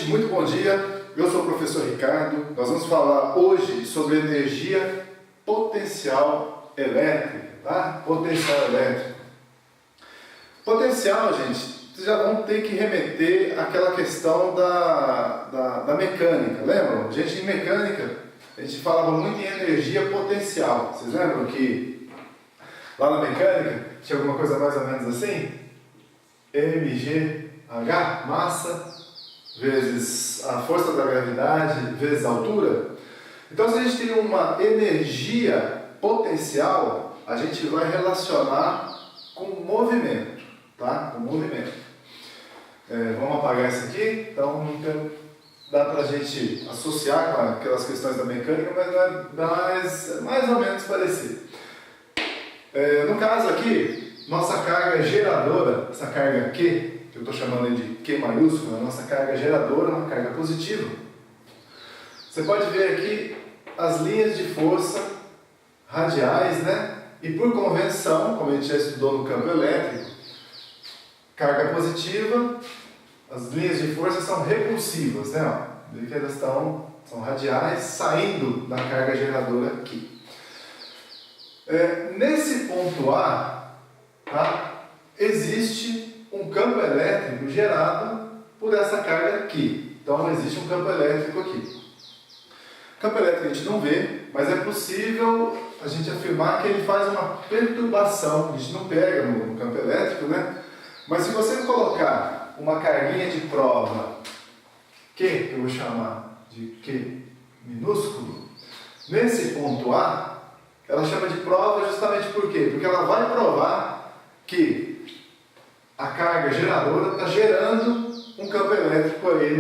muito bom dia. Eu sou o professor Ricardo. Nós vamos falar hoje sobre energia potencial elétrica, tá? Potencial elétrico. Potencial, gente, vocês já vão ter que remeter àquela questão da mecânica, lembram? Gente, em mecânica, a gente falava muito em energia potencial. Vocês lembram que lá na mecânica tinha alguma coisa mais ou menos assim? mgh, massa, vezes a força da gravidade, vezes a altura. Então, se a gente tem uma energia potencial, a gente vai relacionar com movimento, tá? Com movimento. Vamos apagar isso aqui. Então, dá para a gente associar com aquelas questões da mecânica, mas é mais ou menos parecido. No caso aqui, nossa carga geradora, essa carga Q, que eu estou chamando de Q maiúscula, a nossa carga geradora é uma carga positiva. Você pode ver aqui as linhas de força radiais, né? E por convenção, como a gente já estudou no campo elétrico, carga positiva, as linhas de força são repulsivas, né? Ó, que elas são radiais saindo da carga geradora aqui. Nesse ponto A, tá, existe um campo elétrico gerado por essa carga aqui. Então existe um campo elétrico aqui. Campo elétrico a gente não vê, mas é possível a gente afirmar que ele faz uma perturbação. A gente não pega no campo elétrico, né? Mas se você colocar uma carguinha de prova Q, que eu vou chamar de Q minúsculo, nesse ponto A, ela chama de prova justamente por quê? Porque ela vai provar que a carga geradora está gerando um campo elétrico aí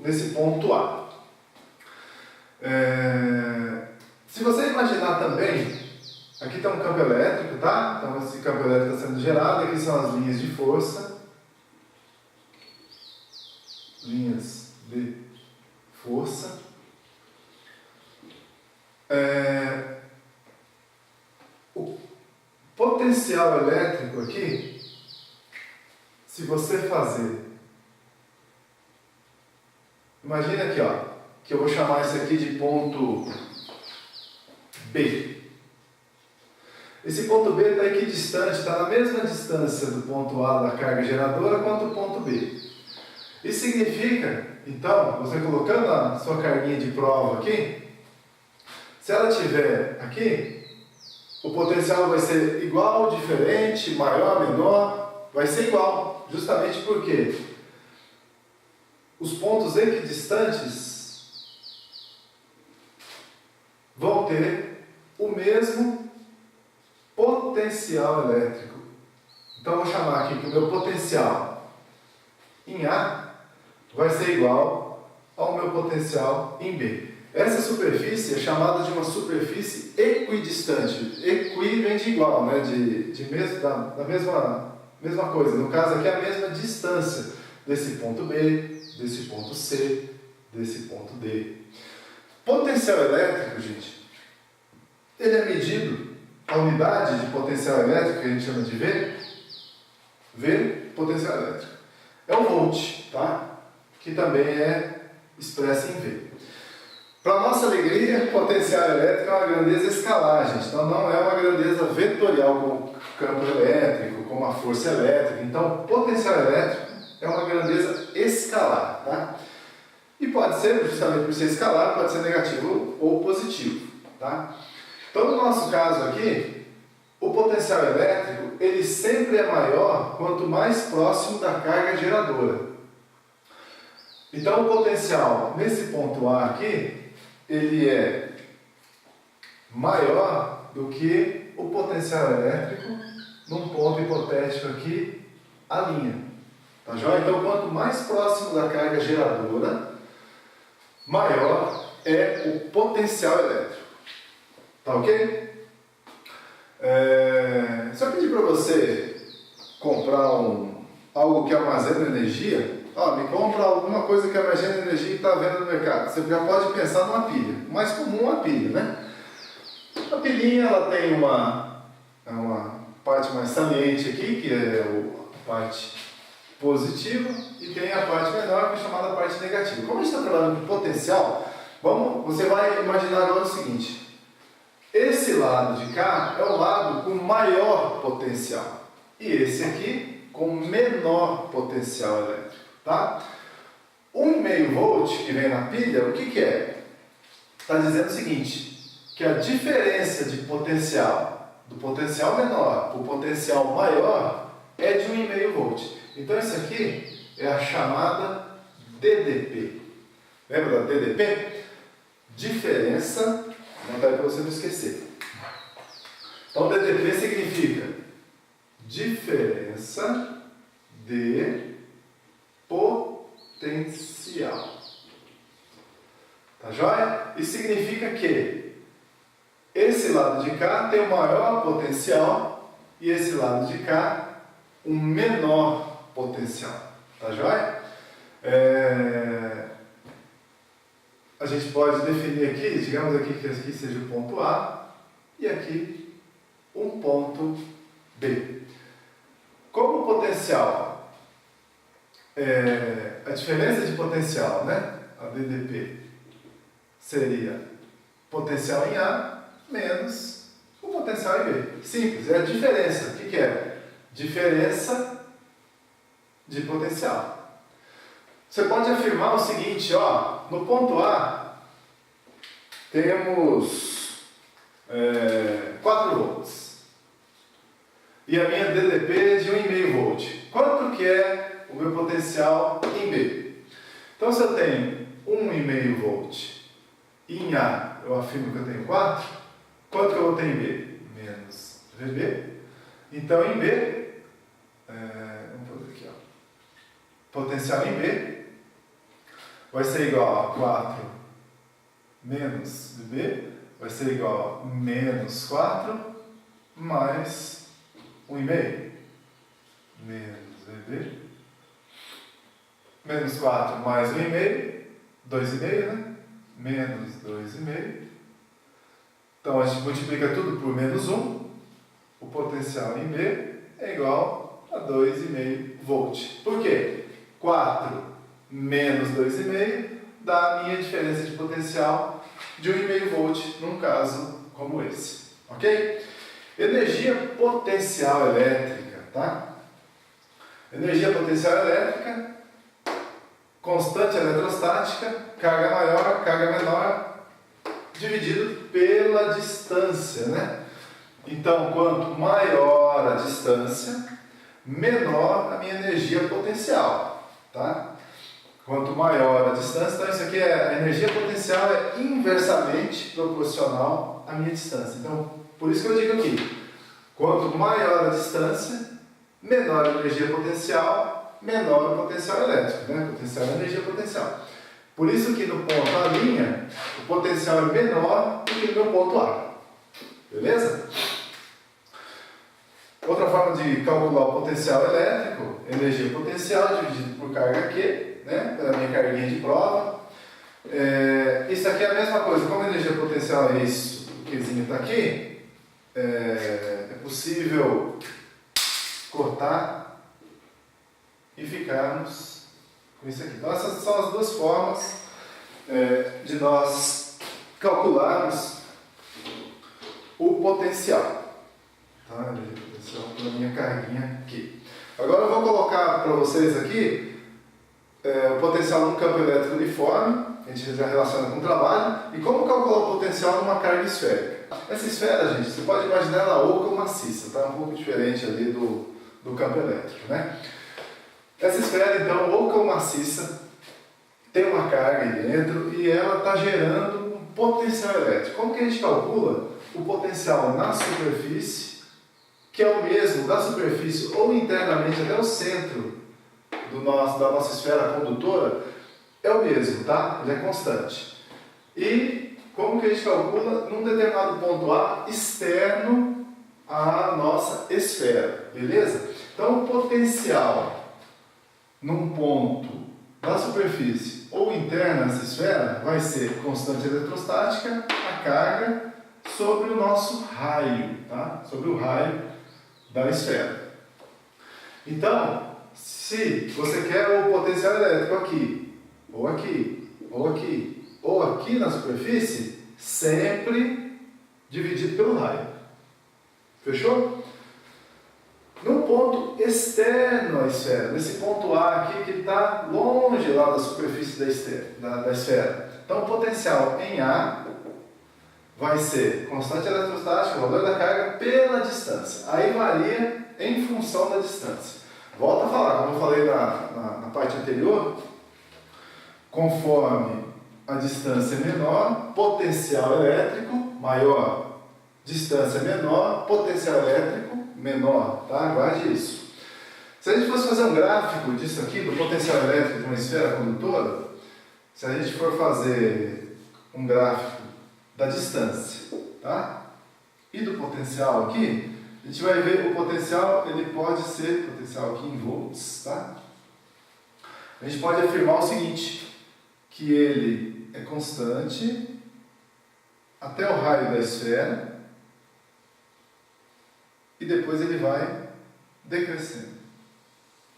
nesse ponto A. Se você imaginar também, aqui está um campo elétrico, tá? Então esse campo elétrico está sendo gerado, aqui são as linhas de força. Linhas de força. O potencial elétrico aqui, se você fazer, imagina aqui, ó, que eu vou chamar isso aqui de ponto B. Esse ponto B está equidistante, está na mesma distância do ponto A da carga geradora quanto o ponto B. Isso significa, então, você colocando a sua carguinha de prova aqui, se ela estiver aqui, o potencial vai ser igual, diferente, maior, menor, vai ser igual, justamente porque os pontos equidistantes vão ter o mesmo potencial elétrico. Então eu vou chamar aqui que o meu potencial em A vai ser igual ao meu potencial em B. Essa superfície é chamada de uma superfície equidistante. Equi vem de igual, né? Da mesma coisa. No caso aqui é a mesma distância desse ponto B, desse ponto C, desse ponto D. Potencial elétrico, gente, ele é medido, a unidade de potencial elétrico, que a gente chama de V, potencial elétrico, é o volt, tá? Que também é expresso em V. Para nossa alegria, potencial elétrico é uma grandeza escalar, gente. Então não é uma grandeza vetorial como o campo elétrico, como a força elétrica. Então, potencial elétrico é uma grandeza escalar, tá? E pode ser, justamente por ser escalar, pode ser negativo ou positivo, tá? Então, no nosso caso aqui, o potencial elétrico, ele sempre é maior quanto mais próximo da carga geradora. Então, o potencial nesse ponto A aqui, ele é maior do que o potencial elétrico num ponto hipotético aqui, a linha. Tá joia? Então, quanto mais próximo da carga geradora, maior é o potencial elétrico. Tá ok? Se eu pedir para você comprar algo que armazena energia, me compra alguma coisa que armazena energia e está vendo no mercado. Você já pode pensar numa pilha. O mais comum é uma pilha, né? A pilhinha ela tem uma parte mais saliente aqui, que é a parte positiva e tem a parte menor, que é chamada parte negativa. Como a gente está trabalhando com potencial, você vai imaginar agora o seguinte: esse lado de cá é o lado com maior potencial e esse aqui com menor potencial elétrico, tá? 1,5 volt que vem na pilha, o que é? Está dizendo o seguinte, que a diferença de potencial, do potencial menor para o potencial maior, é de 1,5 volt. Então isso aqui é a chamada DDP. Lembra da DDP? Diferença, vou botar aí para você não esquecer. Então DDP significa diferença de potencial. Tá joia? Isso significa que esse lado de cá tem o maior potencial e esse lado de cá um menor potencial. Tá joia? A gente pode definir aqui, digamos aqui que aqui seja o ponto A e aqui um ponto B. Como o potencial, a diferença de potencial, né? A DDP seria potencial em A menos o potencial em B. Simples, é a diferença. O que é? Diferença de potencial. Você pode afirmar o seguinte, ó, no ponto A temos 4 volts e a minha DDP é de 1,5 volt. Quanto que é o meu potencial em B? Então, se eu tenho 1,5 volt e em A eu afirmo que eu tenho 4, quanto que eu vou ter em B? Menos VB. Então, em B, vamos fazer aqui, ó, potencial em B vai ser igual a 4 menos VB, vai ser igual a menos 4 mais 1,5 menos VB, menos 4 mais 1,5, 2,5, né? Menos 2,5. Então a gente multiplica tudo por menos 1, o potencial em B é igual a 2,5 volt. Por quê? 4 menos 2,5 dá a minha diferença de potencial de 1,5 volt, num caso como esse. Ok? Energia potencial elétrica, tá? Energia potencial elétrica, constante eletrostática, carga maior, carga menor, dividido pela distância, né? Então, quanto maior a distância, menor a minha energia potencial, tá? Quanto maior a distância, então isso aqui a energia potencial é inversamente proporcional à minha distância. Então, por isso que eu digo aqui, quanto maior a distância, menor a energia potencial, menor o potencial elétrico, né? Potencial é energia potencial. Por isso que no ponto A', o potencial é menor do que no ponto A. Beleza? Outra forma de calcular o potencial elétrico, energia potencial dividido por carga Q, né? Pela minha carguinha de prova. Isso aqui é a mesma coisa, como a energia potencial é isso, o Qzinho está aqui, é possível cortar e ficarmos com isso aqui. Então essas são as duas formas de nós calcularmos o potencial. Tá? Energia potencial pela minha carguinha aqui. Agora eu vou colocar para vocês aqui o potencial num campo elétrico uniforme, a gente já relaciona com o trabalho, e como calcular o potencial numa carga esférica. Essa esfera, gente, você pode imaginar ela oca ou maciça, tá? Um pouco diferente ali do campo elétrico, né? Essa esfera, então, oca ou maciça, tem uma carga aí dentro e ela está gerando um potencial elétrico. Como que a gente calcula o potencial na superfície, que é o mesmo da superfície ou internamente até o centro da nossa esfera condutora, é o mesmo, tá? Ele é constante. E como que a gente calcula num determinado ponto A externo à nossa esfera, beleza? Então o potencial num ponto da superfície ou interna nessa esfera vai ser constante eletrostática, a carga, sobre o nosso raio, tá? Sobre o raio da esfera. Então, se Se você quer o potencial elétrico aqui, ou aqui, ou aqui, ou aqui na superfície, sempre dividido pelo raio. Fechou? No ponto externo à esfera, nesse ponto A aqui que está longe lá da superfície da esfera. Então o potencial em A vai ser constante eletrostática, valor da carga pela distância. Aí varia em função da distância. Volto a falar, como eu falei na parte anterior, conforme a distância é menor, potencial elétrico maior, distância menor, potencial elétrico menor, tá? Guarde isso. Se a gente fosse fazer um gráfico disso aqui, do potencial elétrico de uma esfera condutora, se a gente for fazer um gráfico da distância, tá? E do potencial aqui, a gente vai ver o potencial, ele pode ser, potencial aqui em volts, tá? A gente pode afirmar o seguinte, que ele é constante até o raio da esfera e depois ele vai decrescendo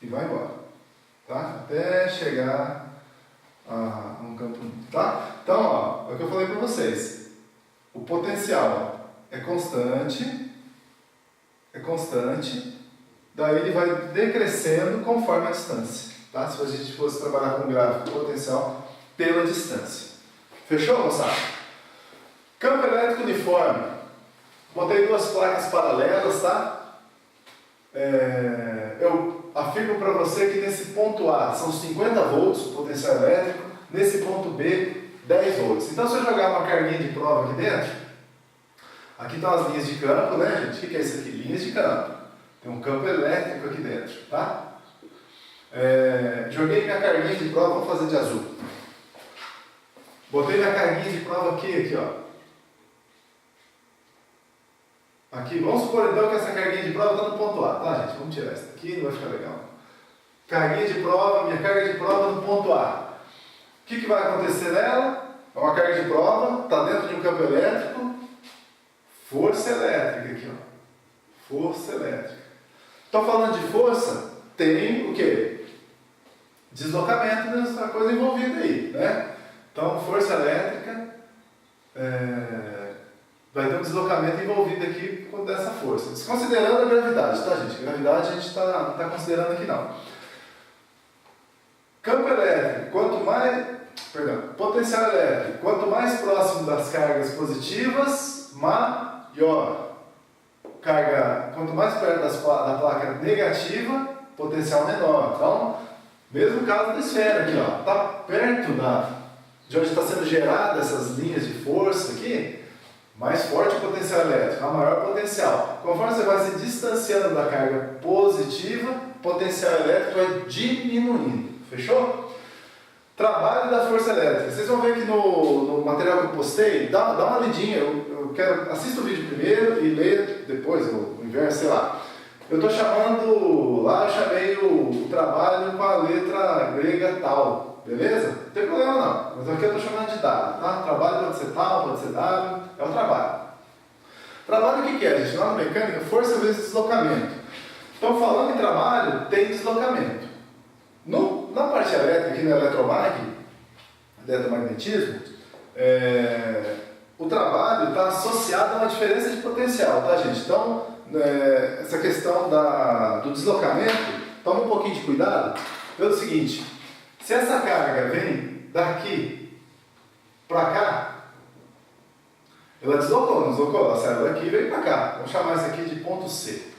e vai embora, tá? Até chegar a um campo, tá? Então, ó, é o que eu falei para vocês. O potencial é constante, daí ele vai decrescendo conforme a distância, tá? Se a gente fosse trabalhar com um gráfico de potencial pela distância. Fechou, moçada? Campo elétrico uniforme. Botei duas placas paralelas, tá? Eu afirmo para você que nesse ponto A são 50 volts o potencial elétrico, nesse ponto B 10 volts. Então se eu jogar uma carguinha de prova aqui dentro, aqui estão as linhas de campo, né, gente? O que é isso aqui? Linhas de campo. Tem um campo elétrico aqui dentro, tá? Joguei minha carguinha de prova, vou fazer de azul. Botei minha carguinha de prova aqui, ó. Aqui, vamos supor então que essa carguinha de prova está no ponto A, tá, gente? Vamos tirar essa daqui, não vai ficar legal. Carguinha de prova, minha carga de prova no ponto A. O que vai acontecer nela? É uma carga de prova, está dentro de um campo elétrico, força elétrica aqui, ó. Força elétrica. Estou falando de força, tem o quê? Deslocamento dessa coisa envolvida aí, né? Então, força elétrica vai ter um deslocamento envolvido aqui dessa força. Desconsiderando a gravidade, tá, gente? A gravidade a gente não está considerando aqui, não. Campo elétrico, potencial elétrico, quanto mais próximo das cargas positivas, maior. Quanto mais perto da placa negativa, potencial menor. Então, mesmo caso da esfera aqui, ó, está perto de onde está sendo gerada essas linhas de força aqui, mais forte o potencial elétrico, a maior potencial. Conforme você vai se distanciando da carga positiva, o potencial elétrico vai diminuindo. Fechou? Trabalho da força elétrica. Vocês vão ver que no material que eu postei, dá uma lidinha. Assista o vídeo primeiro e leia depois, o inverso, sei lá. Eu estou chamando, lá eu chamei o trabalho com a letra grega tal, beleza? Não tem problema não, mas aqui eu estou chamando de W, tá? Trabalho pode ser tal, pode ser W, é o trabalho. Trabalho o que é, gente? Lá na mecânica, força vezes deslocamento. Então, falando em trabalho, tem deslocamento. Na parte elétrica, aqui no eletromagnetismo, o trabalho está associado a uma diferença de potencial, tá, gente? Então, essa questão do deslocamento, toma um pouquinho de cuidado, pelo seguinte, se essa carga vem daqui para cá, ela deslocou, não deslocou? Ela saiu daqui e veio para cá. Vamos chamar isso aqui de ponto C.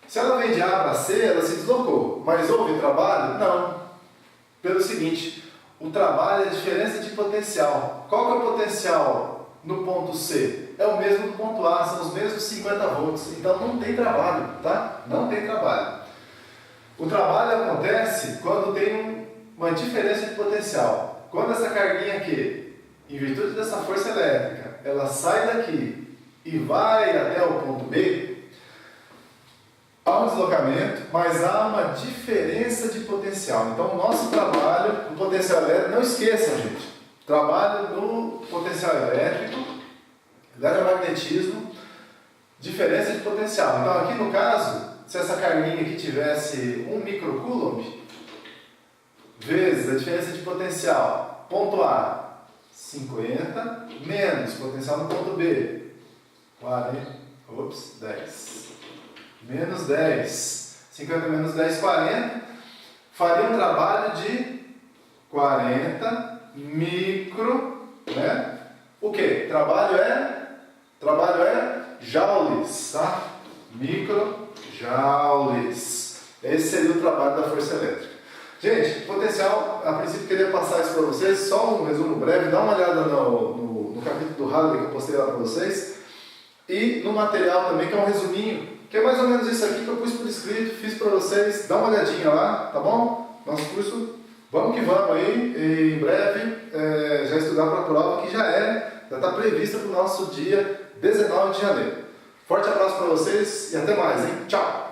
Se ela vem de A para C, ela se deslocou. Mas houve trabalho? Não. Pelo seguinte, o trabalho é a diferença de potencial. Qual que é o potencial no ponto C? É o mesmo do ponto A, são os mesmos 50 volts. Então não tem trabalho, tá? Não tem trabalho. O trabalho acontece quando tem uma diferença de potencial. Quando essa carguinha aqui, em virtude dessa força elétrica, ela sai daqui e vai até o ponto B, há um deslocamento, mas há uma diferença de potencial. Então, o nosso trabalho no potencial elétrico, não esqueçam, gente, trabalho no potencial elétrico, eletromagnetismo, diferença de potencial. Então, aqui no caso, se essa carguinha aqui tivesse 1 microcoulomb, vezes a diferença de potencial, ponto A, 50, menos potencial no ponto B, 10, menos 10, 50 menos 10, 40, faria um trabalho de 40 micro, né? O que? Trabalho é joules, tá? Microjoules. Esse seria o trabalho da força elétrica. Gente, potencial, a princípio queria passar isso para vocês, só um resumo breve, dá uma olhada no capítulo do Hadley que eu postei lá para vocês, e no material também, que é um resuminho, que é mais ou menos isso aqui que eu pus por escrito, fiz para vocês, dá uma olhadinha lá, tá bom? Nosso curso, vamos que vamos aí, e em breve já estudar para a prova, que já está prevista para o nosso dia 19 de janeiro. Forte abraço para vocês e até mais, hein? Tchau!